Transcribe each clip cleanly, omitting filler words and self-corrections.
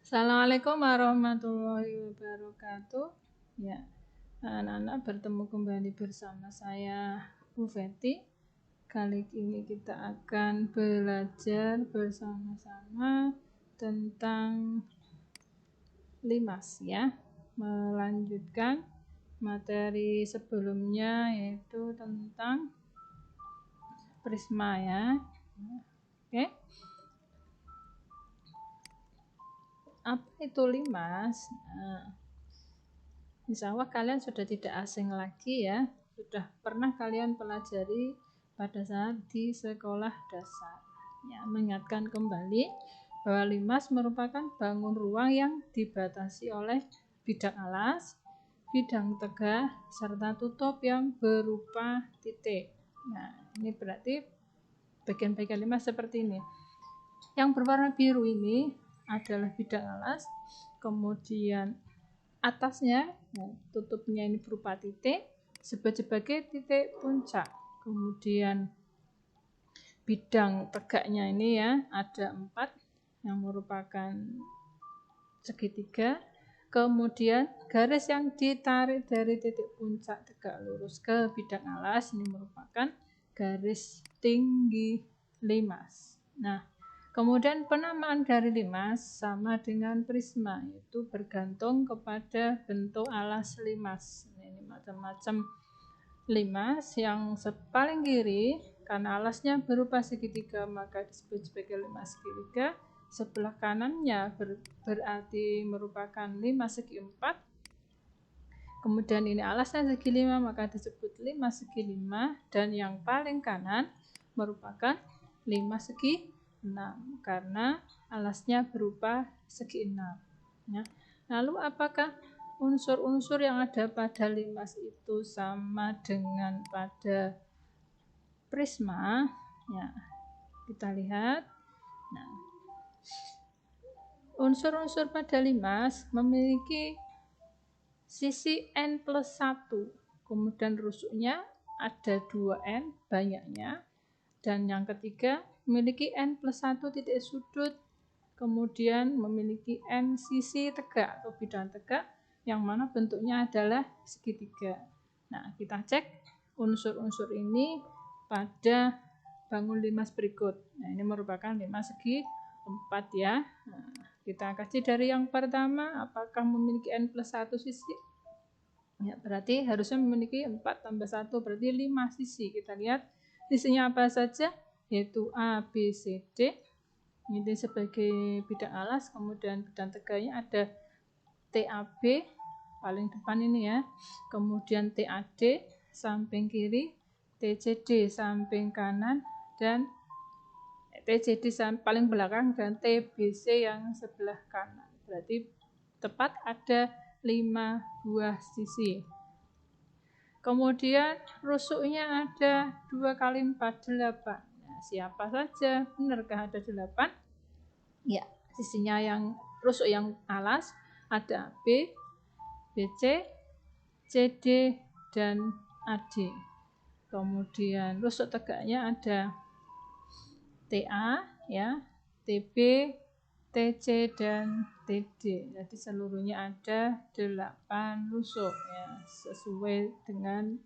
Assalamualaikum warahmatullahi wabarakatuh. Ya, anak-anak bertemu kembali bersama saya Bu Feti. Kali ini kita akan belajar bersama-sama tentang limas ya. Melanjutkan materi sebelumnya yaitu tentang prisma ya. Oke. Apa itu limas? Insya Allah kalian sudah tidak asing lagi ya, sudah pernah kalian pelajari pada saat di sekolah dasar ya. Mengingatkan kembali bahwa limas merupakan bangun ruang yang dibatasi oleh bidang alas, bidang tegak, serta tutup yang berupa titik. Nah, ini berarti bagian-bagian limas seperti ini. Yang berwarna biru ini adalah bidang alas, kemudian atasnya tutupnya ini berupa titik sebagai titik puncak, kemudian bidang tegaknya ini ya ada 4 yang merupakan segitiga, kemudian garis yang ditarik dari titik puncak tegak lurus ke bidang alas ini merupakan garis tinggi limas. Nah, kemudian penamaan dari limas sama dengan prisma, yaitu bergantung kepada bentuk alas limas. Ini macam-macam limas. Yang paling kiri karena alasnya berupa segitiga maka disebut sebagai limas segitiga. Sebelah kanannya berarti merupakan limas segi 4. Kemudian ini alasnya segi 5 maka disebut limas segi 5, dan yang paling kanan merupakan limas segi 6 karena alasnya berupa segi 6 ya. Lalu apakah unsur-unsur yang ada pada limas itu sama dengan pada prisma? Ya, kita lihat. Nah, unsur-unsur pada limas memiliki sisi n+1, kemudian rusuknya ada 2n banyaknya, dan yang ketiga memiliki n+1 titik sudut, kemudian memiliki n sisi tegak atau bidang tegak yang mana bentuknya adalah segitiga. Nah, kita cek unsur-unsur ini pada bangun limas berikut. Nah, ini merupakan limas segi 4 ya. Nah, kita kasih dari yang pertama, apakah memiliki n+1 sisi? Ya, berarti harusnya memiliki 4 tambah 1 berarti 5 sisi. Kita lihat sisinya apa saja, yaitu A, B, C, D. Ini sebagai bidang alas, kemudian bidang tegaknya ada TAB paling depan ini ya, kemudian TAD samping kiri, TCD samping kanan, dan TCD paling belakang, dan TBC yang sebelah kanan. Berarti tepat ada 5 buah sisi. Kemudian rusuknya ada 2 kali 4, 8. Nah, siapa saja? Benarkah ada 8? Ya, sisinya yang rusuk yang alas ada B, BC, CD, dan AD. Kemudian rusuk tegaknya ada TA ya, TB, TC, dan TD. Jadi seluruhnya ada 8 rusuk ya, sesuai dengan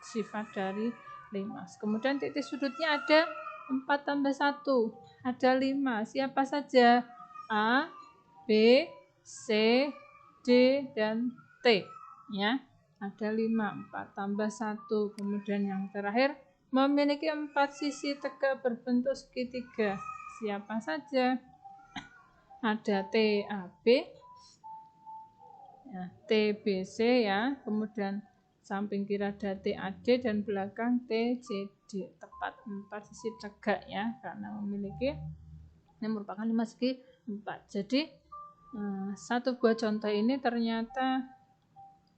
sifat dari limas. Kemudian titik sudutnya ada 4 tambah 1, ada 5. Siapa saja? A, B, C, D, dan T ya. Ada 5, 4 tambah 1. Kemudian yang terakhir memiliki 4 sisi tegak berbentuk segitiga. Siapa saja? Ada TAB, ya, TBC ya, kemudian samping kiri ada TAD dan belakang TCD. Tepat 4 sisi tegak ya, karena memiliki ini merupakan 5 segi 4. Jadi satu buah contoh ini ternyata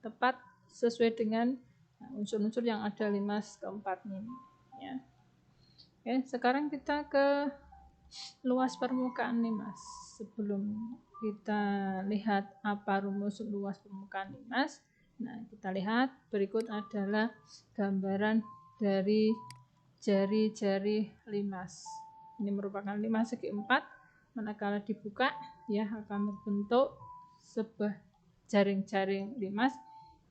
tepat sesuai dengan unsur-unsur yang ada limas keempat ini ya. Oke, sekarang kita ke luas permukaan limas. Sebelum kita lihat apa rumus luas permukaan limas, nah kita lihat berikut adalah gambaran dari jari-jari limas. Ini merupakan limas segi 4, manakala dibuka ya akan terbentuk sebuah jaring-jaring limas.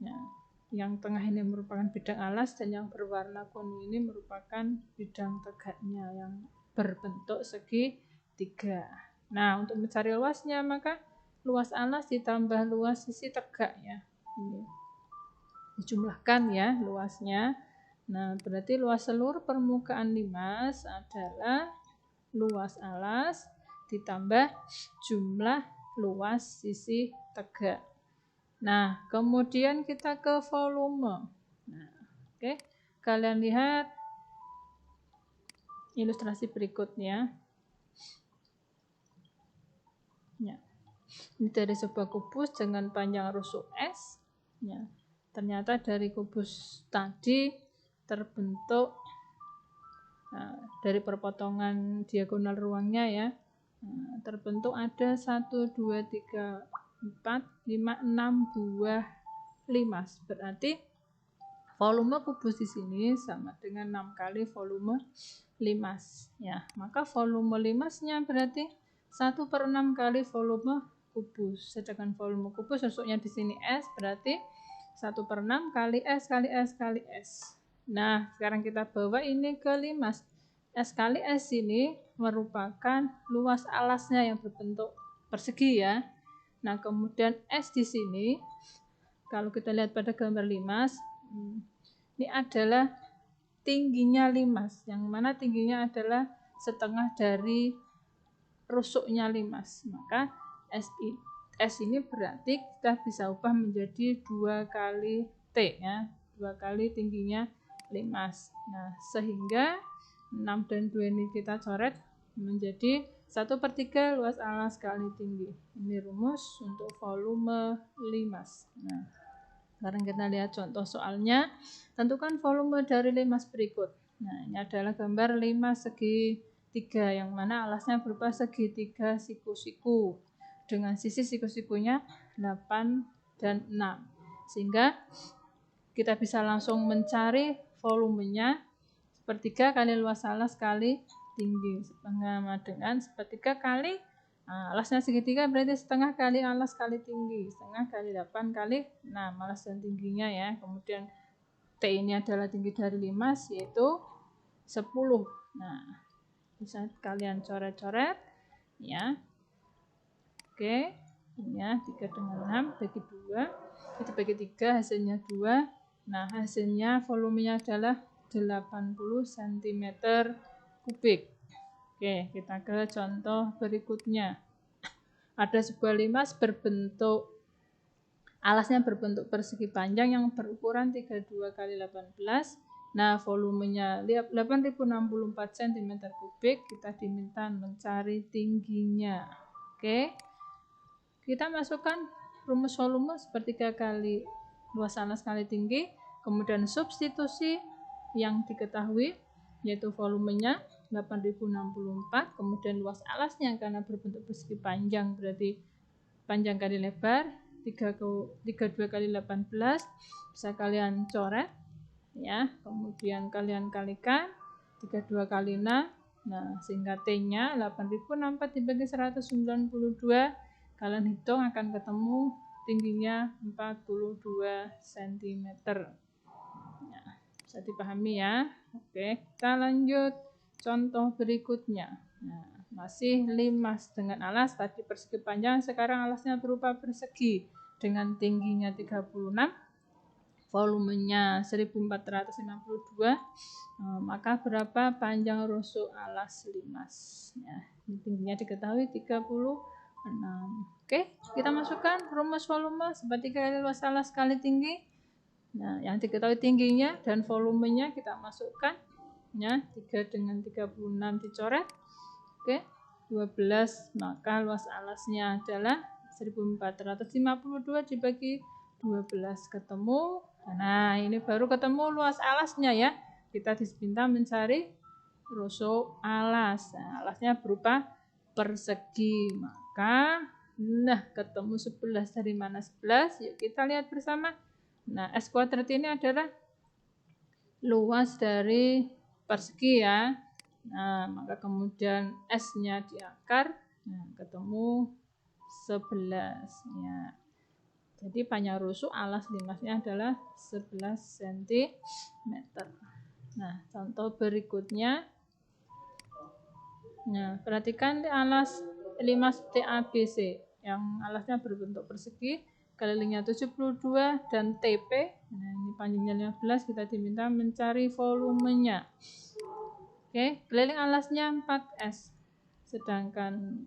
Nah, yang tengah ini merupakan bidang alas dan yang berwarna kuning ini merupakan bidang tegaknya yang berbentuk segitiga. Nah, untuk mencari luasnya maka luas alas ditambah luas sisi tegak ya. Ini dijumlahkan ya luasnya. Nah, berarti luas seluruh permukaan limas adalah luas alas ditambah jumlah luas sisi tegak. Nah, kemudian kita ke volume. Nah, oke. Kalian lihat ilustrasi berikutnya. Ya. Ini dari sebuah kubus dengan panjang rusuk S. Ya. Ternyata dari kubus tadi terbentuk dari perpotongan diagonal ruangnya ya, terbentuk ada 1, 2, 3, 4, 5, 6 buah limas. Berarti volume kubus di sini sama dengan 6 kali volume limas ya. Maka volume limasnya berarti 1/6 kali volume kubus. Sedangkan volume kubus rusuknya di sini S, berarti 1/6 kali S kali S kali S. Nah, sekarang kita bawa ini ke limas. S kali S ini merupakan luas alasnya yang berbentuk persegi ya. Nah, kemudian S di sini, kalau kita lihat pada gambar limas, ini adalah tingginya limas, yang mana tingginya adalah setengah dari rusuknya limas. Maka S ini berarti kita bisa ubah menjadi 2 kali T ya, 2 kali tingginya limas. Nah, sehingga 6 dan 2 ini kita coret menjadi 1/3 luas alas kali tinggi. Ini rumus untuk volume limas. Nah, sekarang kita lihat contoh soalnya. Tentukan volume dari limas berikut. Nah, ini adalah gambar limas segitiga yang mana alasnya berupa segitiga siku-siku dengan sisi siku-sikunya 8 dan 6. Sehingga kita bisa langsung mencari volumenya 1/3 kali luas alas kali tinggi, sama dengan 1/3 kali alasnya segitiga, berarti setengah kali alas kali tinggi, setengah kali 8 kali 6 alas dan tingginya ya. Kemudian T ini adalah tinggi dari limas, yaitu 10. Nah, bisa kalian coret-coret ya. Oke, ini ya 3 dengan 6 bagi 2, itu bagi 3 hasilnya 2. Nah, hasilnya volumenya adalah 80 cm kubik. Oke, kita ke contoh berikutnya. Ada sebuah limas alasnya berbentuk persegi panjang yang berukuran 32 kali 18. Nah, volumenya 8064 cm kubik. Kita diminta mencari tingginya. Oke. Kita masukkan rumus volume 1/3 kali luas alas kali tinggi, kemudian substitusi yang diketahui yaitu volumenya 8064, kemudian luas alasnya karena berbentuk persegi panjang berarti panjang kali lebar 32 kali 18, bisa kalian coret ya, kemudian kalian kalikan 32 kali 6. Nah, sehingga T-nya 8064 dibagi 192, kalian hitung akan ketemu tingginya 42 cm. Nah, bisa dipahami ya. Oke, kita lanjut contoh berikutnya. Nah, masih limas dengan alas tadi persegi panjang, sekarang alasnya berupa persegi dengan tingginya 36, volumenya 1452. Maka berapa panjang rusuk alas limas ya, tingginya diketahui 36. Oke, kita masukkan rumus volume 1/3 kali luas alas kali tinggi. Nah, yang diketahui tingginya dan volumenya kita masukkan ya, 3 dengan 36 dicoret. Oke, 12, maka luas alasnya adalah 1452 dibagi 12 ketemu. Nah, ini baru ketemu luas alasnya ya. Kita diminta mencari rusuk alas. Nah, alasnya berupa persegi. Maka ketemu 11 dari mana 11? Yuk kita lihat bersama. Nah, S kuadrat ini adalah luas dari persegi ya. Nah, maka kemudian S-nya di akar. Nah, ketemu 11 ya. Jadi panjang rusuk alas limasnya adalah 11 cm. Nah, contoh berikutnya. Nah, perhatikan alas limas TABC yang alasnya berbentuk persegi, kelilingnya 72 dan TP. Nah, ini panjangnya 15, kita diminta mencari volumenya. Oke, keliling alasnya 4S. Sedangkan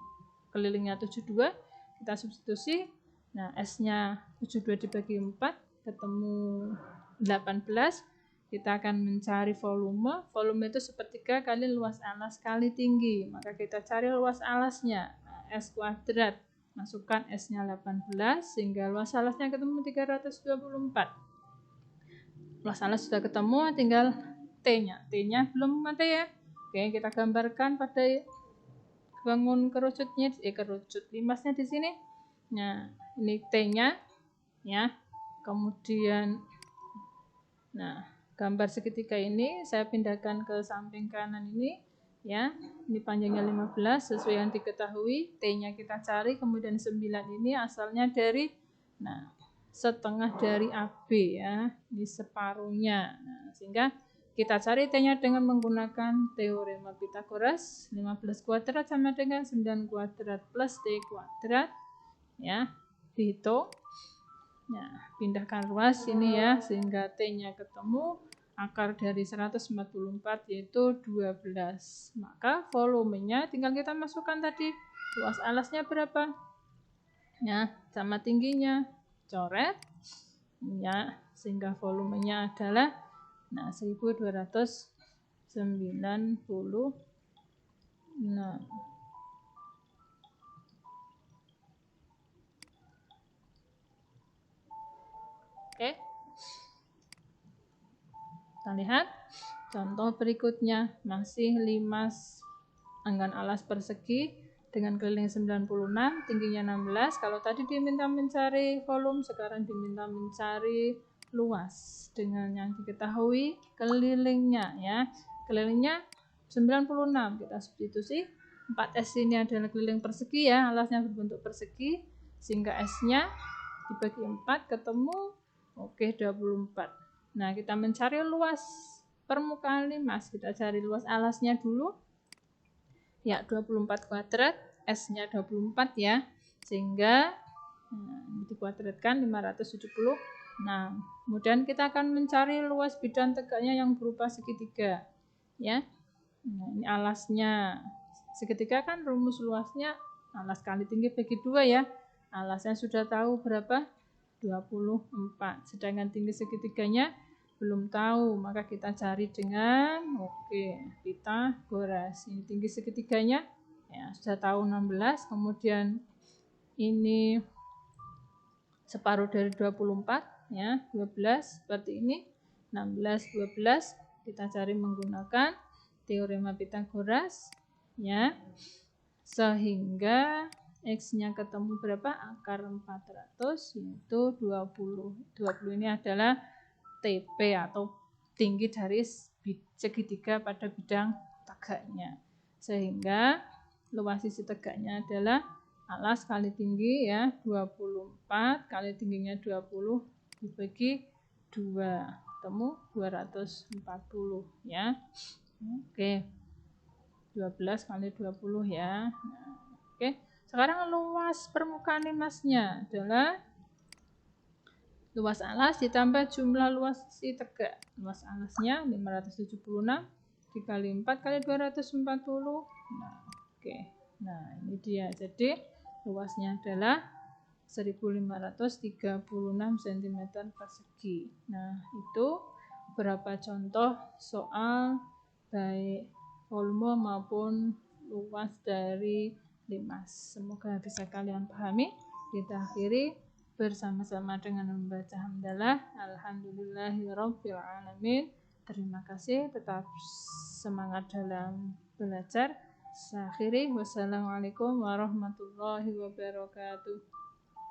kelilingnya 72, kita substitusi. Nah, S-nya 72 dibagi 4, ketemu 18. Kita akan mencari volume. Volume itu sepertiga kali luas alas kali tinggi. Maka kita cari luas alasnya. Nah, S kuadrat. Masukkan S-nya 18, sehingga luas alasnya ketemu 324. Luas alas sudah ketemu, tinggal T-nya. T-nya belum ada ya. Oke, kita gambarkan pada bangun kerucutnya, kerucut limasnya di sini. Nah, ini T-nya ya. Kemudian nah, gambar segitiga ini saya pindahkan ke samping kanan ini ya. Ini panjangnya 15 sesuai yang diketahui. T-nya kita cari, kemudian 9 ini asalnya dari setengah dari AB ya. Ini separuhnya. Nah, sehingga kita cari T-nya dengan menggunakan teorema Pythagoras. 15 kuadrat sama dengan 9 kuadrat plus T kuadrat ya. Dihitung. Nah, pindahkan ruas ini ya, sehingga T-nya ketemu akar dari 144 yaitu 12. Maka volumenya tinggal kita masukkan tadi. Luas alasnya berapa? Ya, sama tingginya. Coret. Ya, sehingga volumenya adalah 1296. Oke. Kita lihat contoh berikutnya, masih limas anggan alas persegi dengan keliling 96, tingginya 16. Kalau tadi diminta mencari volume, sekarang diminta mencari luas dengan yang diketahui kelilingnya ya. Kelilingnya 96, kita substitusi. 4S ini adalah keliling persegi ya, alasnya berbentuk persegi, sehingga S-nya dibagi 4 ketemu 24. Nah, kita mencari luas permukaan limas. Kita cari luas alasnya dulu. Ya, 24 kuadrat, S-nya 24 ya. Sehingga dikuadratkan 570. Nah, kemudian kita akan mencari luas bidang tegaknya yang berupa segitiga. Ya. Nah, ini alasnya. Segitiga kan rumus luasnya alas kali tinggi bagi 2 ya. Alasnya sudah tahu berapa? 24. Sedangkan tinggi segitiganya belum tahu, maka kita cari dengan Pythagoras. Ini tinggi segitiganya ya, sudah tahu 16, kemudian ini separuh dari 24 ya, 12 seperti ini. 16 12 kita cari menggunakan teorema Pythagoras ya. Sehingga X-nya ketemu berapa? Akar 400 yaitu 20. 20 ini adalah TP atau tinggi dari segitiga pada bidang tegaknya. Sehingga luas sisi tegaknya adalah alas kali tinggi ya, 24 kali tingginya 20 dibagi 2, ketemu 240 ya. Oke. 12 kali 20 ya. Oke. Sekarang luas permukaan limasnya adalah luas alas ditambah jumlah luas sisi tegak. Luas alasnya 576 dikali 4 kali 240. Oke. Nah, ini dia. Jadi luasnya adalah 1536 cm persegi. Nah, itu beberapa contoh soal baik volume maupun luas dari limas. Semoga bisa kalian pahami. Kita akhiri bersama-sama dengan membaca hamdalah. Alhamdulillahirabbil alamin. Terima kasih, tetap semangat dalam belajar. Saya akhiri, wassalamualaikum warahmatullahi wabarakatuh.